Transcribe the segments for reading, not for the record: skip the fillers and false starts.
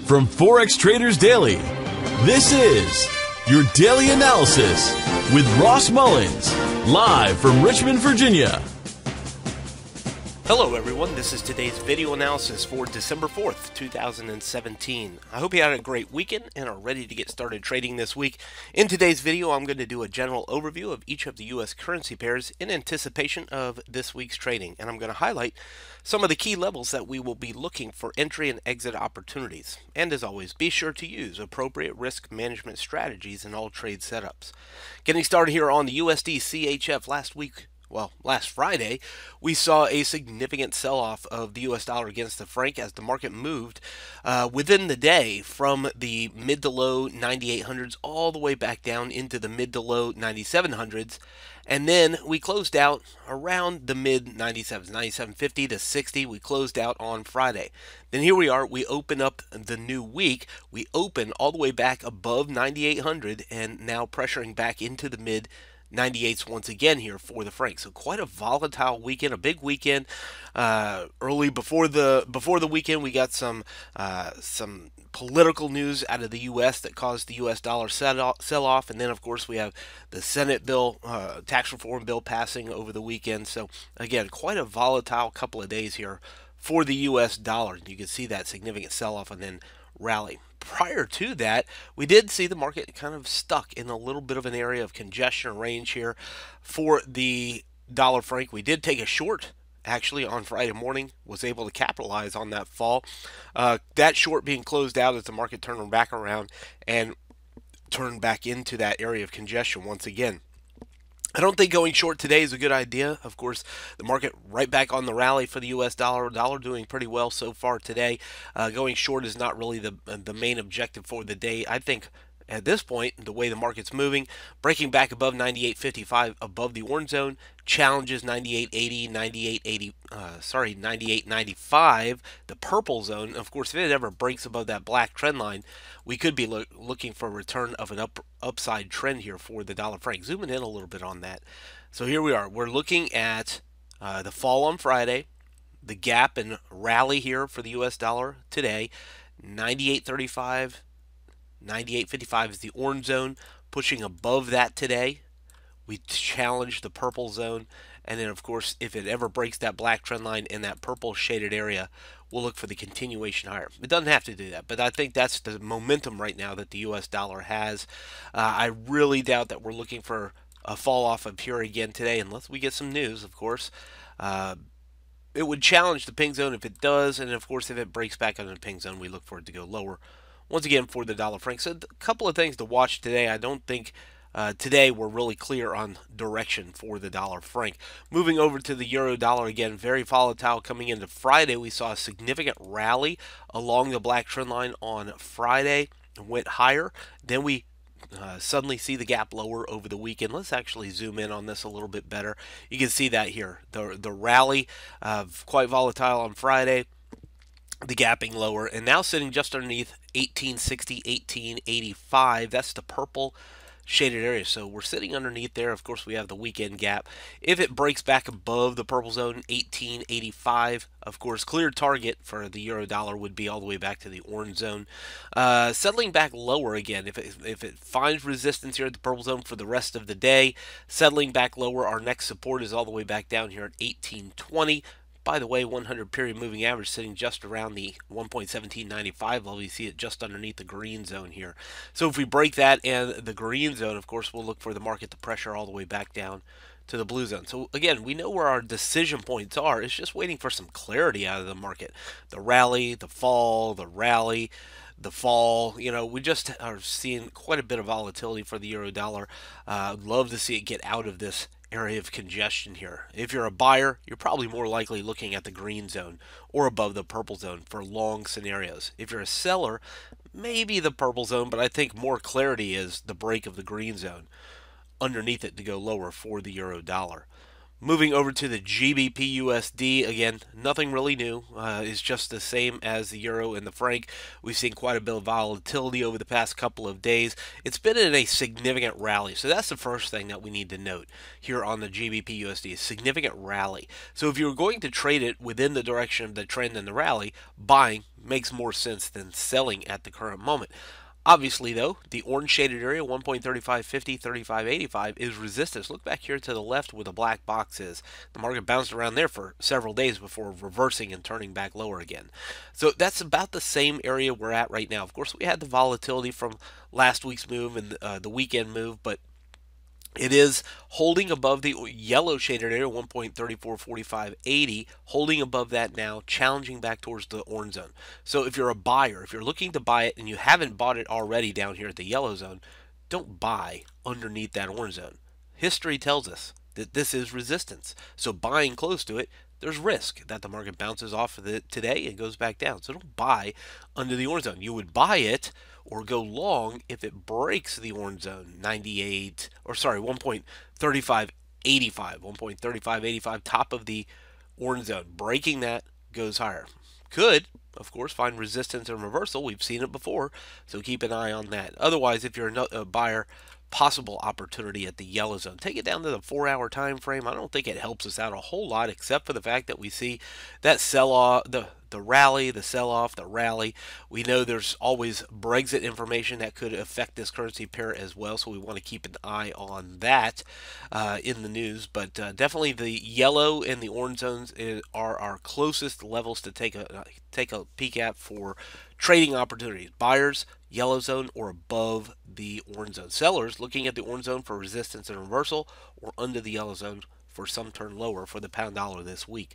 From Forex Traders Daily, this is your daily analysis with Ross Mullins, live from Richmond, Virginia. Hello everyone, this is today's video analysis for December 4th, 2017. I hope you had a great weekend and are ready to get started trading this week. In today's video, I'm going to do a general overview of each of the U.S. currency pairs in anticipation of this week's trading. And I'm going to highlight some of the key levels that we will be looking for entry and exit opportunities. And as always, be sure to use appropriate risk management strategies in all trade setups. Getting started here on the USD CHF last Friday, we saw a significant sell-off of the U.S. dollar against the franc as the market moved within the day from the mid to low 9800s all the way back down into the mid to low 9700s. And then we closed out around the mid 97s, 97.50 to 60. We closed out on Friday. Then here we are. We open up the new week. We open all the way back above 9800 and now pressuring back into the mid 98s once again here for the franc. So quite a volatile weekend, a big weekend. Early before the weekend, we got some political news out of the U.S. that caused the U.S. dollar sell off, and then of course we have the Senate bill, tax reform bill passing over the weekend. So again, quite a volatile couple of days here for the U.S. dollar. You can see that significant sell off and then rally. Prior to that, we did see the market kind of stuck in a little bit of an area of congestion range here for the dollar franc. We did take a short actually on Friday morning, was able to capitalize on that fall. That short being closed out as the market turned back around and turned back into that area of congestion once again. I don't think going short today is a good idea. Of course, the market right back on the rally for the U.S. dollar. Dollar doing pretty well so far today. Going short is not really the main objective for the day. I think at this point, the way the market's moving, breaking back above 98.55 above the orange zone, challenges 98.80, 98.95, the purple zone. Of course, if it ever breaks above that black trend line, we could be looking for a return of an upside trend here for the dollar franc. Zooming in a little bit on that. So here we are. We're looking at the fall on Friday, the gap and rally here for the U.S. dollar today, 98.35. 98.55 is the orange zone, pushing above that today. We challenge the purple zone, and then of course if it ever breaks that black trend line in that purple shaded area, we'll look for the continuation higher. It doesn't have to do that, but I think that's the momentum right now that the US dollar has. I really doubt that we're looking for a fall off of here again today unless we get some news, of course. It would challenge the pink zone if it does, and of course if it breaks back under the pink zone, we look for it to go lower once again for the dollar franc. So a couple of things to watch today. I don't think today we're really clear on direction for the dollar franc. Moving over to the euro dollar, again, very volatile coming into Friday. We saw a significant rally along the black trend line on Friday, went higher. Then we suddenly see the gap lower over the weekend. Let's actually zoom in on this a little bit better. You can see that here. The rally, quite volatile on Friday. The gapping lower, and now sitting just underneath 1860, 1885. That's the purple shaded area. So we're sitting underneath there. Of course, we have the weekend gap. If it breaks back above the purple zone, 1885, of course, clear target for the euro dollar would be all the way back to the orange zone. Settling back lower again. If it finds resistance here at the purple zone for the rest of the day, settling back lower. Our next support is all the way back down here at 1820. By the way, 100 period moving average sitting just around the 1.1795 level. You see it just underneath the green zone here. So if we break that and the green zone, of course, we'll look for the market to pressure all the way back down to the blue zone. So again, we know where our decision points are. It's just waiting for some clarity out of the market. The rally, the fall, the rally, the fall. You know, we just are seeing quite a bit of volatility for the euro dollar. Love to see it get out of this area of congestion here. If you're a buyer, you're probably more likely looking at the green zone or above the purple zone for long scenarios. If you're a seller, maybe the purple zone, but I think more clarity is the break of the green zone underneath it to go lower for the euro dollar. Moving over to the GBP USD, again, nothing really new. It's just the same as the euro and the franc. We've seen quite a bit of volatility over the past couple of days. It's been in a significant rally. So that's the first thing that we need to note here on the GBP USD, a significant rally. So if you're going to trade it within the direction of the trend and the rally, buying makes more sense than selling at the current moment. Obviously, though, the orange shaded area, 1.3550, 3585, is resistance. Look back here to the left where the black box is. The market bounced around there for several days before reversing and turning back lower again. So that's about the same area we're at right now. Of course, we had the volatility from last week's move and the weekend move, but it is holding above the yellow shaded area, 1.344580, holding above that now, challenging back towards the orange zone. So if you're a buyer, if you're looking to buy it and you haven't bought it already down here at the yellow zone, don't buy underneath that orange zone. History tells us that this is resistance. So buying close to it, there's risk that the market bounces off of it today and goes back down. So don't buy under the orange zone. You would buy it or go long if it breaks the orange zone, 98, or sorry, 1.3585, 1.3585, top of the orange zone. Breaking that goes higher. Could, of course, find resistance and reversal. We've seen it before, so keep an eye on that. Otherwise, if you're a buyer, possible opportunity at the yellow zone. Take it down to the 4-hour time frame. I don't think it helps us out a whole lot, except for the fact that we see that sell-off, the rally, the sell-off, the rally. We know there's always Brexit information that could affect this currency pair as well, so we want to keep an eye on that in the news. But definitely the yellow and the orange zones are our closest levels to take a peek at for trading opportunities. Buyers, yellow zone or above the orange zone. Sellers looking at the orange zone for resistance and reversal, or under the yellow zone for some turn lower for the pound dollar this week.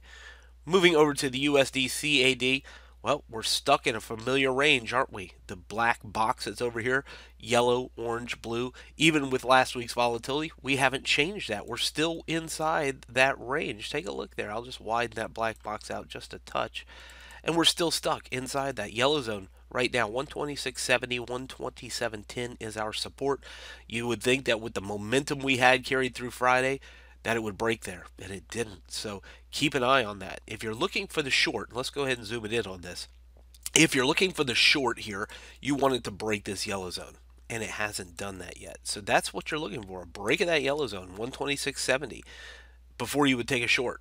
Moving over to the USD CAD, well, we're stuck in a familiar range, aren't we? The black box that's over here, yellow, orange, blue. Even with last week's volatility, we haven't changed that. We're still inside that range. Take a look there. I'll just widen that black box out just a touch. And we're still stuck inside that yellow zone right now. 126.70, 127.10 is our support. You would think that with the momentum we had carried through Friday, that it would break there, and it didn't. So keep an eye on that. If you're looking for the short, let's go ahead and zoom it in on this. If you're looking for the short here, you want it to break this yellow zone, and it hasn't done that yet. So that's what you're looking for, a break of that yellow zone, 126.70, before you would take a short.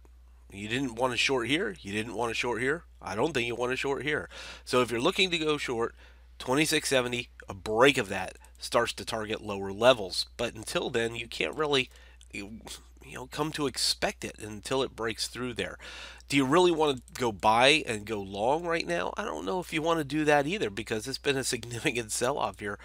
You didn't want a short here. You didn't want a short here. I don't think you want a short here. So if you're looking to go short, 26.70, a break of that starts to target lower levels. But until then, you can't really come to expect it until it breaks through there. Do you really want to go buy and go long right now? I don't know if you want to do that either, because it's been a significant sell-off here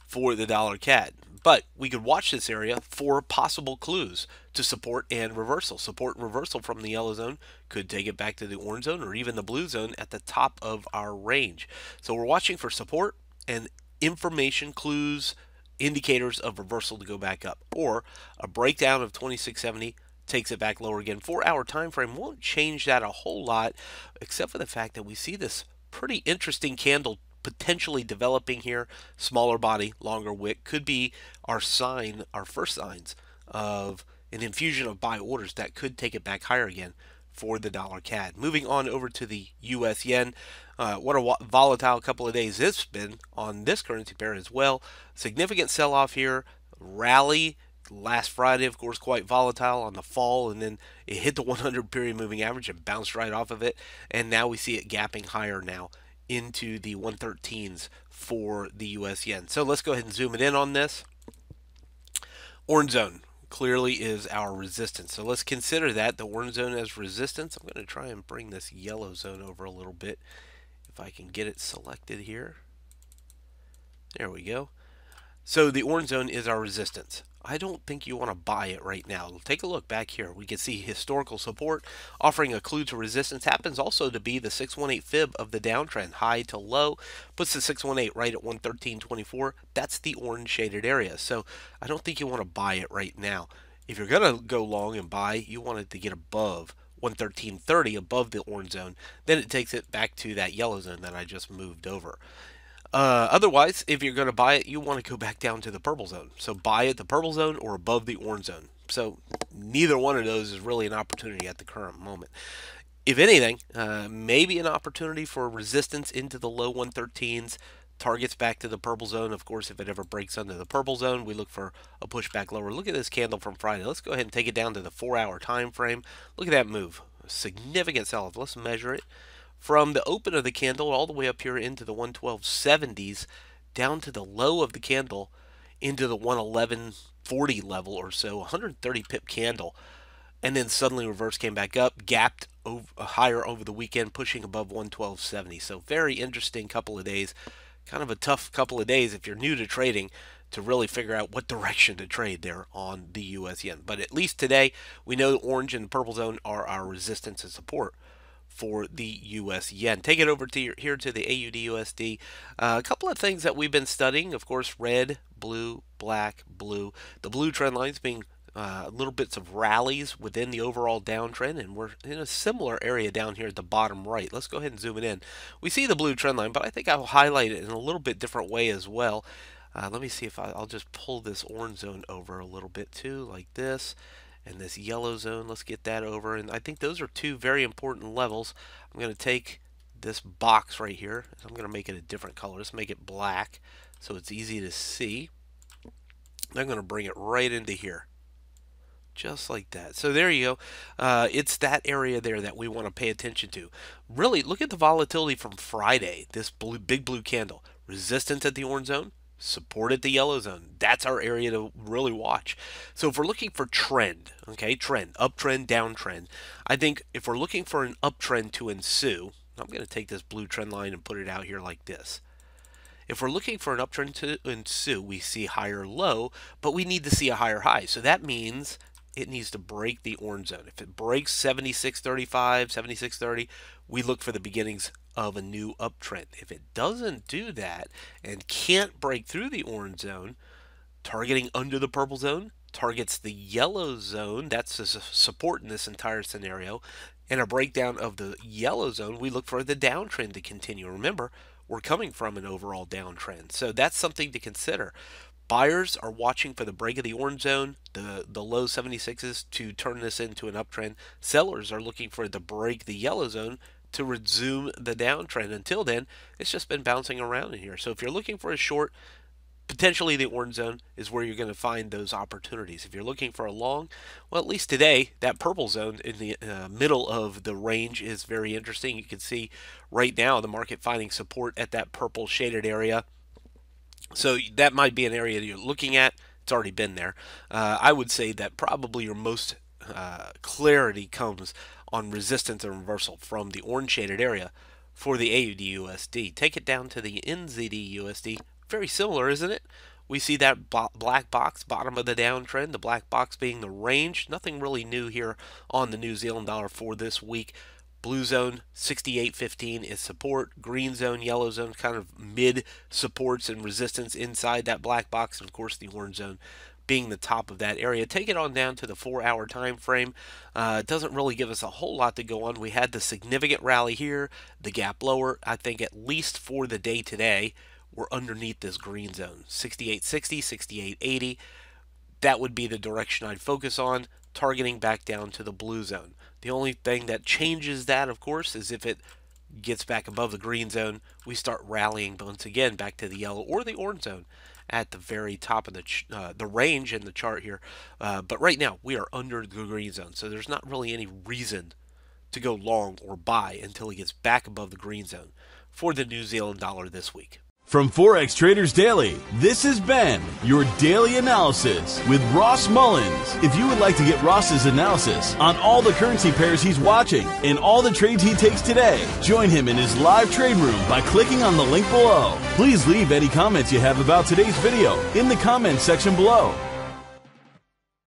for the dollar CAD. But we could watch this area for possible clues to support and reversal. Support and reversal from the yellow zone could take it back to the orange zone or even the blue zone at the top of our range. So we're watching for support and information, clues, indicators of reversal to go back up, or a breakdown of 26.70 takes it back lower again. 4-hour time frame won't change that a whole lot, except for the fact that we see this pretty interesting candle potentially developing here. Smaller body, longer wick could be our sign, our first signs of an infusion of buy orders that could take it back higher again for the dollar CAD. Moving on over to the US yen. What a volatile couple of days it's been on this currency pair as well. Significant sell-off here. Rally last Friday, of course, quite volatile on the fall, and then it hit the 100 period moving average and bounced right off of it. And now we see it gapping higher now into the 113s for the US yen. So let's go ahead and zoom it in on this. Orange zone clearly is our resistance. So let's consider that, the orange zone as resistance. I'm going to try and bring this yellow zone over a little bit if I can get it selected here. There we go. So the orange zone is our resistance. I don't think you want to buy it right now. Take a look back here. We can see historical support offering a clue to resistance. Happens also to be the 618 fib of the downtrend, high to low. Puts the 618 right at 113.24. That's the orange shaded area. So I don't think you want to buy it right now. If you're going to go long and buy, you want it to get above 113.30, above the orange zone. Then it takes it back to that yellow zone that I just moved over. Otherwise, if you're going to buy it, you want to go back down to the purple zone. So buy at the purple zone or above the orange zone. So neither one of those is really an opportunity at the current moment. If anything, maybe an opportunity for resistance into the low 113s, targets back to the purple zone. Of course, if it ever breaks under the purple zone, we look for a pushback lower. Look at this candle from Friday. Let's go ahead and take it down to the 4-hour time frame. Look at that move. A significant sell-off. Let's measure it. From the open of the candle all the way up here into the 112.70s, down to the low of the candle into the 111.40 level or so, 130 pip candle. And then suddenly reverse, came back up, gapped higher over the weekend, pushing above 112.70. So very interesting couple of days. Kind of a tough couple of days if you're new to trading to really figure out what direction to trade there on the US yen. But at least today, we know the orange and the purple zone are our resistance and support for the US yen. Take it over to here to the AUD USD. A couple of things that we've been studying, of course, red, blue, black, blue. The blue trend lines being little bits of rallies within the overall downtrend, and we're in a similar area down here at the bottom right. Let's go ahead and zoom it in. We see the blue trend line, but I think I'll highlight it in a little bit different way as well. Let me see if I'll just pull this orange zone over a little bit too, like this, and this yellow zone. Let's get that over, and I think those are two very important levels. I'm going to take this box right here. I'm going to make it a different color. Let's make it black so it's easy to see. I'm going to bring it right into here. Just like that. So there you go. It's that area there that we want to pay attention to. Really, look at the volatility from Friday. This big blue candle. Resistance at the orange zone. Support at the yellow zone. That's our area to really watch. So if we're looking for trend, okay, trend, uptrend, downtrend, I think if we're looking for an uptrend to ensue, I'm going to take this blue trend line and put it out here like this. If we're looking for an uptrend to ensue, we see higher low, but we need to see a higher high. So that means it needs to break the orange zone. If it breaks 76.35, 76.30, we look for the beginnings of a new uptrend. If it doesn't do that and can't break through the orange zone, targeting under the purple zone, targets the yellow zone, that's the support in this entire scenario, and a breakdown of the yellow zone, we look for the downtrend to continue. Remember, we're coming from an overall downtrend, so that's something to consider. Buyers are watching for the break of the orange zone, the low 76s, to turn this into an uptrend. Sellers are looking for the break the yellow zone to resume the downtrend. Until then, it's just been bouncing around in here. So if you're looking for a short, potentially the orange zone is where you're going to find those opportunities. If you're looking for a long, well, at least today, that purple zone in the middle of the range is very interesting. You can see right now the market finding support at that purple shaded area. So that might be an area that you're looking at. It's already been there. I would say that probably your most clarity comes on resistance and reversal from the orange shaded area for the AUD USD. Take it down to the NZD USD. Very similar, isn't it? We see that black box, bottom of the downtrend, the black box being the range. Nothing really new here on the New Zealand dollar for this week. Blue zone 68.15 is support. Green zone, yellow zone, kind of mid supports and resistance inside that black box, and of course the orange zone being the top of that area. Take it on down to the 4-hour time frame. It doesn't really give us a whole lot to go on. We had the significant rally here, the gap lower. I think at least for the day today, we're underneath this green zone, 68.60, 68.80. That would be the direction I'd focus on, targeting back down to the blue zone. The only thing that changes that, of course, is if it gets back above the green zone, we start rallying once again back to the yellow or the orange zone at the very top of the range in the chart here. But right now, we are under the green zone, so there's not really any reason to go long or buy until it gets back above the green zone for the New Zealand dollar this week. From Forex Traders Daily, this has been your daily analysis with Ross Mullins. If you would like to get Ross's analysis on all the currency pairs he's watching and all the trades he takes today, join him in his live trade room by clicking on the link below. Please leave any comments you have about today's video in the comments section below.